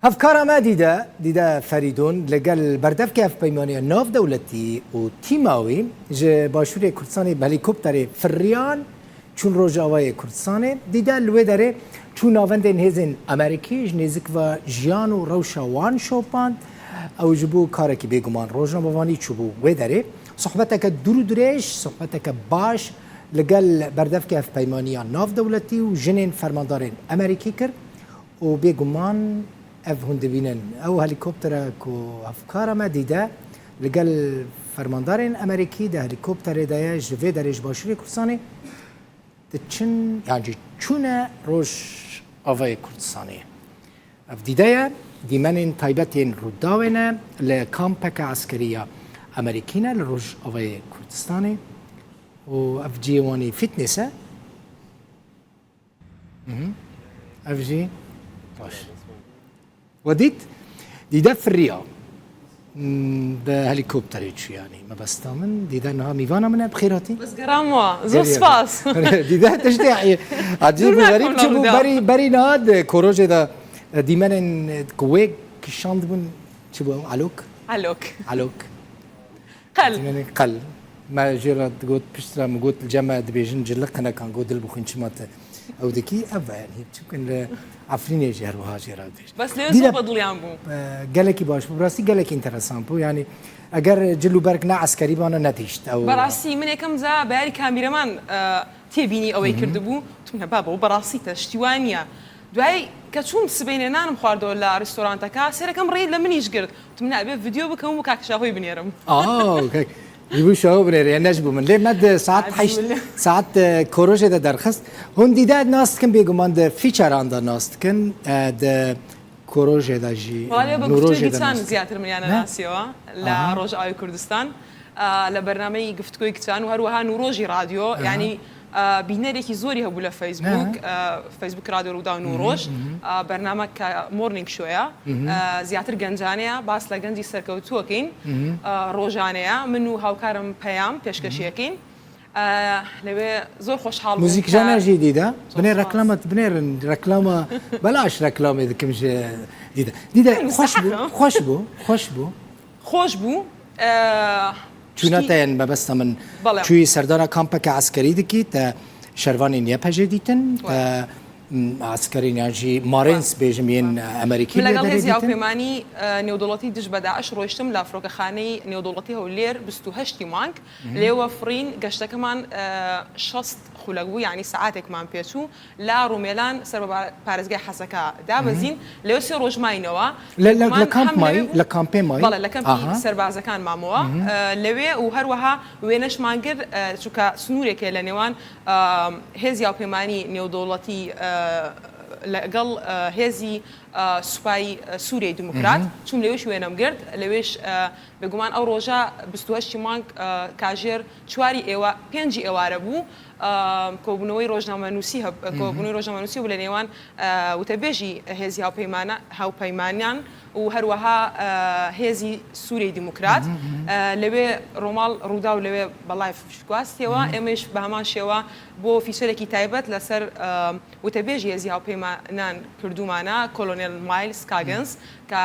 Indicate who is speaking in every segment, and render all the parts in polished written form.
Speaker 1: هەفکارە ما دیدە فەریدۆن لەگەل بەردەفکی هەفپەیمانیە ناو دەوڵەتی و تیماوی ji başûrê Kurdistanê bi helîkopterê firiyan çûn Rojavayê Kurdistanê dîde li wê derê çû navendên hêzên Amerîkî ji nêzik ve jiyan û rewşa wan şopand ew ji bo karekî bêguman rojnamevanî çûbû wê derê sohbeteke dûr û dirêj sohbeteke baş li gel berdevkê hevpeymaniya nav dewletî û jinên fermandarên Amerîkî kir û bêguman ev hûn dibînin ew helîkoptera ku hevkara me dîde li gel fermandarên Amerîkî de helîkopterê de ye ji vê derê ji başûrê Kurdistanê diçin yan jî çûne Rojavayê Kurdistanê. Ev dîde ye dîmenên taybetên Rûdawê ne li kampeka eskeriya Amerîkî ne li Rojavayê Kurdistanê û ev ciyê wanî fitness e ev jî baş. وديت ديدا في الرياض بهليكوبتر يعني ما بستامن ديدا انها ميفانا منها بخيراتي
Speaker 2: بس قراموا زور سباس
Speaker 1: ديدا تشتاعي عجيب غريب تشوفوا بري ناد كوروجي دا ديمانن كويك كشاند بن تشوفوا علوك قل ما جرى قلت بشترى ما قلت الجامعة دبيجن جلق انا كان قلت البخين شمات او دكي ابا يعني تشوفن عفرینê jê her wiha jê re
Speaker 2: bes lê zû bediliyan bû
Speaker 1: gelekî baş bû rastî gelekî interesan bû yanî eger cil û berk ne eskerî bana netîşt ew
Speaker 2: berastî min yekem za berî kamîreman têbînî ew ê kirdibû tu min baba û berastî te ştî wan niye دوای کە چوون سبەینێ نانم خواردەوە لە ڕێستۆرانتەکە سێرەکەم ڕێ لە منیش گرت تو من ئەبێ ڤیدیۆ بکەم و کاکشاهۆی بنێرم
Speaker 1: يبو شو بريري نجبو من ليه مد ساعات حيش ساعات كوروجي ده درخست هون دي ده ناست كن بيجومان ده فيتشر عند ناست كن ده كوروجي ده جي
Speaker 2: نوروجي ده ناست زيادة من يعني ناسيوا لا روج آي كردستان لبرنامج گفتگوی کتان و هر وها نوروجی رادیو يعني بینەرێکی زۆری هەبوو لە فەیسبوک رادیۆ ڕوودا و نوڕۆژ بەرنامە کە مۆرنینگ شۆیە زیاتر گەنجانەیە باس لە گەنجی سەرکەوتووەکەین ڕۆژانەیە من و هاوکارم پەیام پێشکەشیەکەین لەوێ زۆر خۆشحاڵ
Speaker 1: موزیکژانەژی دیدە بنێ ڕەکلامەت بنێرن ڕەکلامە بەلاش ڕەکلامێ دکمژ دیدە خۆش بوو چونەتەیان بەبەستە من چووی سەردانە کامپەکە عسکەری دکیت شەروانی نییە پەژێ دیتن عسکەرینیانژی مارێنس بێژمێن ئەمریکی
Speaker 2: لەگەڵ هێزی هاوپەیمانی نێودوڵەتی دژ بە داعش ڕۆیشتم لە فڕۆکەخانەی نێودوڵەتی هەولێر 28 مانگ لێوە فرین گەشتەکەمان 60 خولەک بوو یعنی سعاتێکمان پێچوو لا ڕومێلان سەر بە پارێزگای حەسەکە دابەزین لێوە سێ ڕۆژماینەوە
Speaker 1: لە کامپێمای
Speaker 2: بەڵێ لە کەمپی سەربازەکان مامەوە لەوێ و هەروەها وێنەشمان کرد چونکە سنوورێکێ لە نێوان هێزی هاوپەیمانی نێودوڵەتی لەگەڵ هێزی سوپای سووریای دموکرات چوم لەوێش وێنەم گرت لەوێش بێگومان ئەو ڕۆژە 28 مانگ کاژێر چواری ئێوە 5 ئێوارە بوو کۆبوونەوەی ڕۆژنامەنووسی کۆبوونەوەی ڕۆژنامەنووسی بوو لە نێوان وتەبێژی هێزی هاوپەیمانیان و هەروەها هێزی سووریای دموکرات لەوێ ڕۆماڵ ڕوودا و لەوێ بەڵای گواستیەوە ئێمەش بە هەمان شێوە بۆ فیچەرێکی تایبەت لەسەر وتەبێژی هێزی هاوپەیمانان کردومانە کۆلۆنێل مایلز کاگەنس کە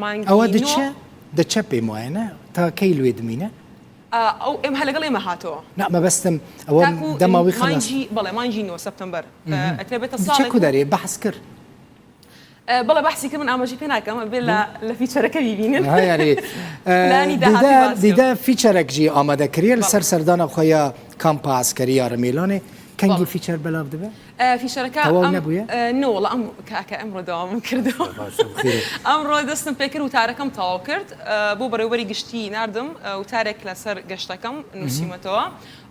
Speaker 2: مانگی
Speaker 1: ئەوە دەچە پێم وایە تا کەی لێ دمینە
Speaker 2: ئەو ئێم هە لەگەڵ ئێمە هاتەوە
Speaker 1: مەبەستم ئەوە دەماوی
Speaker 2: بەڵێ مانجی 9 سەپتەمبەر ئەترێبێتە ساڵێک
Speaker 1: چەکو دەرێ بەحث کرد
Speaker 2: بەڵێ بەحسی کرد من ئاماژەی پێ ناکەم بێ لە فیچەرەکە بیبینن
Speaker 1: دیدە فیچەرێکجی ئامادەکریە لەسەر سەردانە خۆیە کامپا ئاسکەری یارمێلانێ کەنگی فیچەر بەلاو دەبێت
Speaker 2: فیشەرەکە
Speaker 1: نەبووە
Speaker 2: نەوەڵە ئەم کاکە ئەمڕۆ داوام کردەوە ئەمڕۆ دەستم پێ کرد وتارەکەم تەواو کرد بۆ بەڕێوەبەری گشتی نردم وتارێک لەسەر گەشتەکەم نووسیمەتەوە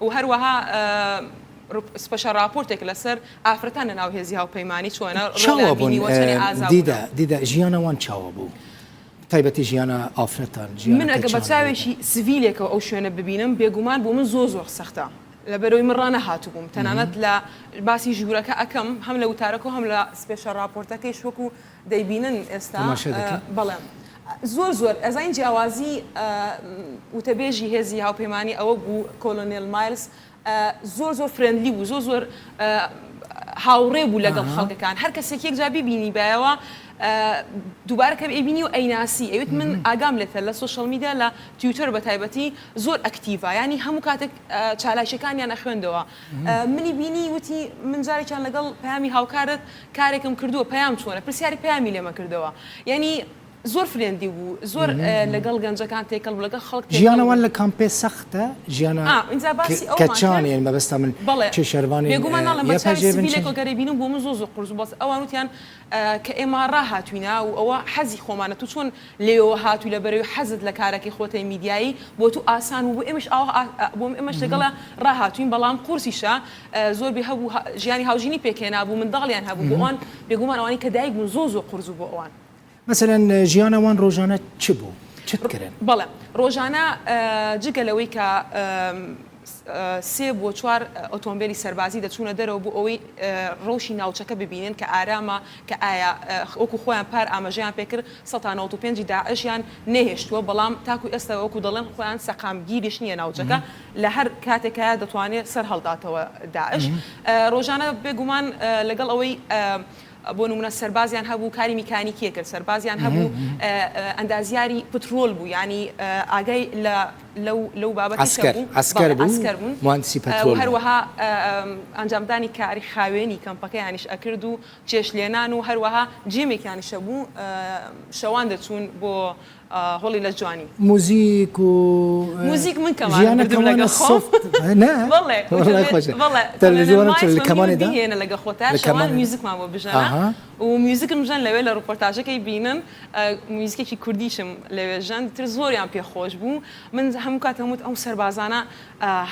Speaker 2: و هەروەها سپەشە راپۆرتێک لەسەر ئافرەتان لە ناو هێزی هاوپەیمانی چۆنە
Speaker 1: دیدە ژیانەوان چاوە بوو تایبەتی ژیانە ئافرەتان
Speaker 2: من ئەگە بە چاوێکی سڤیلێکەوە ئەو شوێنە ببینم بێگومان بۆ من زۆر سەختە لە بەرەوەی من ڕانەهاتوو بووم تەنانەت لە باسی ژوورەکە ئەەکەم هەم لە وتارەکە و هەم لە سپێشە راپۆرتەکەی شوەکو دەیبینن ئێستا بەڵێم زۆر ئەزین جیاوازی وتەبێژی هێزی هاوپەیمانی ئەوە بوو کۆلۆنێل مایلز زۆر فرێندلی بوو زۆر هاوڕێ بوو لەگەڵ خەڵکەکان هەر کەسێک یەکجا بیبینی بایەوە دووبارە کە ئەبینی و ئەیناسی ئەوێت من ئاگام لێتە لە سوشەل میدیا لە تویتر بە تایبەتی زۆر ئەکتیڤە ینی هەموو کاتێک چالایشەکانیان ئەخوێندەوە منی بینی وتی من جارێکیان لەگەڵ پەیامی هاوکارت کارێکم کردووە پەیام چۆنە پرسیاری پەیامی لێمە کردەوە ینی زۆر فرێندی بوو زۆر لەگەڵ گەنجەکان تێکەڵ بوو لەگەڵ خەڵک
Speaker 1: ژیانەوان لە کامپێ سەختە ژیانە
Speaker 2: ئینجا باسی
Speaker 1: کەچانیان مەبەستە من چه شەروانی
Speaker 2: بێگومان ناڵم بەچاوی سیڤیلێک گەرەی بینم بۆ من زۆر قورس بۆ ئەوان وتیان کە ئێمە ڕاهاتووینە و ئەوە حەزی خۆمانە تو چۆن لێەوە هاتووی لە بەرەوەی حەزت لە کارێکی خۆتەی میدیایی بۆ تو ئاسان و بۆ ئێمەش بۆ ئێمەش لەگەڵە ڕاهاتوین بەڵام قورسیشە زۆربەی هەبوو ژیانی هاوژینی پێکێنا بوو منداڵیان هەبوو بۆ ئەوان بێگومان ئەوانی کە دایک بوون زۆر قورس بۆ ئەوان
Speaker 1: مثلا ژیانەوان ڕۆژانە چ بوو چکردن
Speaker 2: بەڵێ ڕۆژانە جگە لەوەی کە سێ بۆ چوار ئۆتۆمبیلی سەربازی دەچوونە دەرەوە بوو ئەوەی ڕۆژی ناوچەکە ببینن کە ئارامە کە ئایا وەکو خۆیان پار ئاماژەیان پێکرد 195 داعشیان نەهێشتووە بەڵام تاکو ئێستا وەکو دەڵێن خۆیان سەقامگیریش نییە ناوچەکە لە هەر کاتێکە دەتوانێت سەر هەڵداتەوە داعش ڕۆژانە بێگومان لەگەڵ ئەوەی بۆ نمونە سەربازیان هەبوو کاری میکانیکیە کرد سەربازیان هەبوو ئەندازیاری پترۆل بوو ینی ئاگای لەو بابەتی
Speaker 1: ئەسکەر بوون مهندسی پترۆل
Speaker 2: هەروەها ئەنجامدانی کاری خاوێنی کەمپەکەیانیش ئەکرد و چێش لێنان و هەروەها جێمێکیانیشە بوو شەوان دەچوون بۆ هۆڵی لە جوانی
Speaker 1: موزیک و
Speaker 2: موزیک من کەمان لەگە خۆ تەلەڤیزیۆنە هێنە لەگە خۆتار شەوان میوزیکمان بۆ بژەنە و میوزیکم ژەن لەوێ لە ڕۆپۆرتاژەکەی بینن میوزیکێکی کوردیشم لەوێژەن تر زۆریان پێخۆش بوو من هەموو کات هەمووت ئەو سەربازانە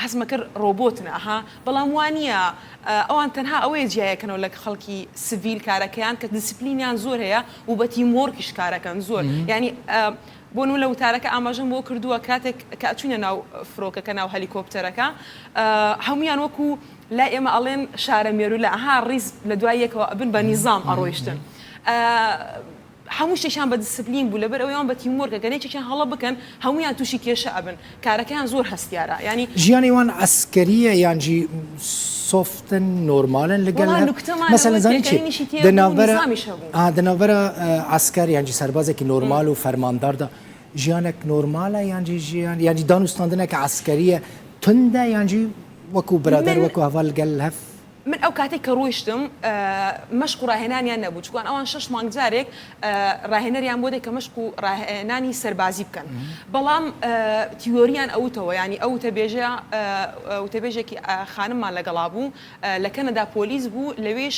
Speaker 2: حەزمە کرد ڕۆبۆتن ئەها بەڵام وانە ئەوان تەنها ئەوەیە جیایەکەنەوە لە خەڵکی سڤیل کارەکەیان کە دیسپلینیان زۆر هەیە و بە تیمۆرکیش کارەکەن زۆر ینی بۆ نو لە وتارەکە ئاماژەم بۆ کردووە کاتێک کە ئەچوونە ناو فرۆکەکە ناو هەلیکۆپتەرەکە هەمویان وەکو لا ئێمە ئەڵێن شارە مێرو لە ئەها ڕیز لە دوای یەکەوە بن بە نیزام ئەڕۆیشتن هەموو شتێکیان بە دیسپلین بوو لەبەر ئەویان بە تیمۆرکە گەنێکێکیان هەڵە بکەن هەمویان تووشی کێشە ئەبن کارەکەیان زۆر هەستیارە ینی
Speaker 1: ژیانی وان ئەسکەریە یانجی سۆفتن نۆرمالن لەگەڵ مەسەلەن زانی چی دەناوبەرە ئەسکەر یانجی سەربازێکی نۆرمال و فەرمانداردا ژیانێک نۆرمالە یانجی ژیان یانجی دانوستاندنێکە ئەسکەریە توندە یانجی وەکو برادەر وەکو هەڤال لەگەڵ هەف
Speaker 2: من ئەو کاتێک کە ڕۆیشتم مەشق و ڕاهێنانیان نەبوو چوان ئەوان 6 مانگ جارێک ڕاهێنەریان بۆ دێکە مەشق و ڕاهێنانی سەربازی بکەن بەڵام تیۆریان ئەوتەوە ینی ئەو تەبێژێکی خانممان لەگەڵا بوو لە کەنەدا پۆلیس بوو لەوێش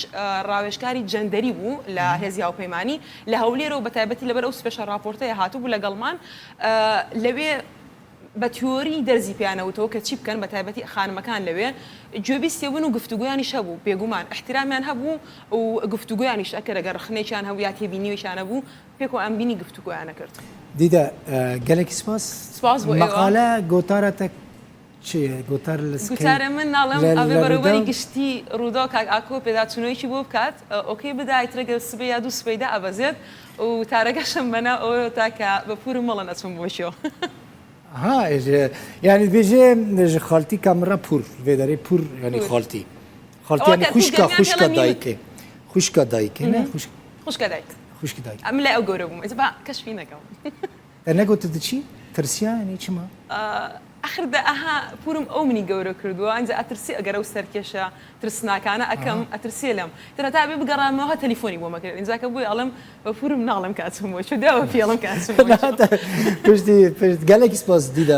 Speaker 2: ڕاوێژکاری جەندەری بوو لە هێزی هاوپەیمانی لە هەولێرەوە بە تایبەتی لەبەر ئەو سپێشە راپۆرتەیە هاتوو بوو لەگەڵمان لەوێ بە تیۆری دەرزی پیانەوتەوە کە چی بکەن بە تایبەتی خانمەکان لەوێ گوێبیستێبوون و گفتوگویانیش هەبوو بێگومان احترامیان هەبوو و گفتوگویانیش ئەکرد ئەگەر ڕخنێکیان هەبوو یا تێبینیویشان هەبوو پێکەوە ئەم بینی گفتوگویانە کرد
Speaker 1: دیدە گەلێکی سپاس
Speaker 2: بۆ
Speaker 1: مەقالە گۆتارەتە چیە گۆتار
Speaker 2: گوتارە من ناڵم ئەوێ بەڕێوەبەری گشتی ڕوودا کاک ئاکۆ پێداچوونەوەیکی بۆ بکات ئۆکەی بدایترەگە سبێ یا دوو سبەیدا ئەبەزێت و تارەگەشم بەنا ئەوە تاکە بە پورم مەڵەن ئەچم بۆشەوە
Speaker 1: ها یعنی بێژێ خالتی کامرە پور vêderê pur yani xaltî xaltî yani xuşka dayikê xuşka dayikê ne
Speaker 2: xuşka dayik
Speaker 1: xuşkî dayik
Speaker 2: em lê ew gewre bûm ez ba keşfî nekem
Speaker 1: negotu diçî tirsiya yani çima
Speaker 2: آخر ده ئەها پورم ئەو منی گەورە کردووە ئەنج ئەترسی ئەگەر ئەو سەرکێشە ترسناکانە ئەەکەم ئەترسێ لەم ترە تا بێ بگەڕامەوە تەلیفۆنی بۆ مەکرد ئینجاکە بووی ئەڵم بە پورم ناڵم کاتمەوە چ داوە پێڵم کاتم
Speaker 1: پشتی گەلێکی سپاس دیدا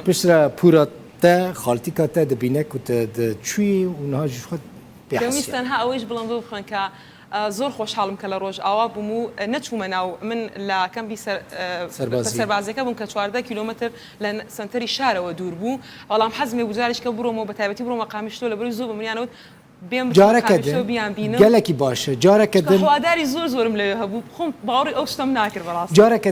Speaker 1: پشترە پورە te xaltîka te dibîne ku te di çûyî û niha jî xwe
Speaker 2: پێویستەنها ئەوەیش بڵم بۆ بخۆن کە زۆر خۆشحاڵم کە لە ڕۆژ ئاوا بووم و نەچوومە ناو من لە کەمپی سەربازەکە بووم کە 14 کیلۆمەتر لە سنتەری شارەوە دوور بوو بەڵام حەزمێ بجارێککە بڕۆمەوە بە تایبەتی بڕۆمە قامیشتۆ لە بەری زۆر بمریانەوە
Speaker 1: جارەکە باشە جارەکە
Speaker 2: هەواداری زۆر زۆرم لێ هەبوو خۆم باوەڕی ئەو شتم ناکرد بەڕاست
Speaker 1: جارەکە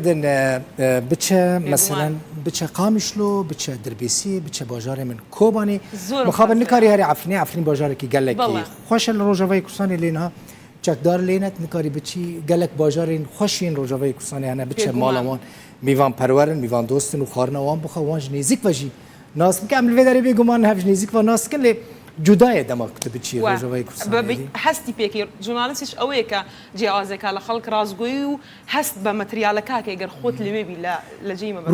Speaker 1: بچە مەسەلەن بچە قامیشلۆ بچە دەربێسی بچە باژارێ من کۆبانی مخابن نکاری هەری ئەفرینی باژارێکی گەلێکی خۆشە لە ڕۆژەوەی کوردستانی لێنها چەکدار لێنێت نکاری بچی گەلک باژارین خۆشین ڕۆژەوەی کوردستانیانە بچە ماڵەوان میوان پەروەرن میوان دۆستن و خواردنەوان بخە وانژ نێزیک بەژی ناسکە ئەم لێدەری بێگومان هەڤژ نێزیک و ناسکن لێ جودایە دەما کوتە بچی ڕۆژەوەی کوردستان
Speaker 2: هەستی پێکی ژورنالیستیش ئەوەیە کە جیازێکە لە خەڵک ڕازگۆیی و هەست بە مەتریالەکە ئەگەر خۆت لەوێبی لە جێی مەبەست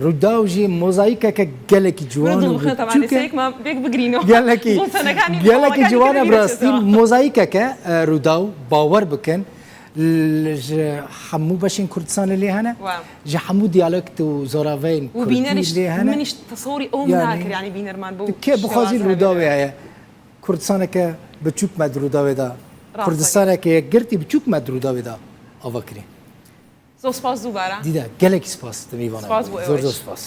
Speaker 1: ڕووداوژی مۆزاییکەکە گەلێکی جوان
Speaker 2: بێک بگرینەوە
Speaker 1: گەلێکی جوانە بڕاستی مۆزاییکەکە ڕوودا و باوەڕ بکەن هەموو بەشین کوردستانە لێ هەنە ژە هەموو دیالکت و زۆراڤین
Speaker 2: لێ هەنە منیش تەسەوری ئەوم ناکرانی بینەرمان بوو
Speaker 1: کێ بخوازی ڕووداوێ هەیە کوردستانێکە بچووکمە ڕووداوێدا کوردستانێکە یەکگرتی بچووکمە ڕووداوێدا ئەوەکرێ
Speaker 2: زۆر سپاس دووبارە
Speaker 1: دیدە گەلێکی سپاس دەمیوانە
Speaker 2: سپاس بۆ ئێوەش.
Speaker 1: زۆر سپاس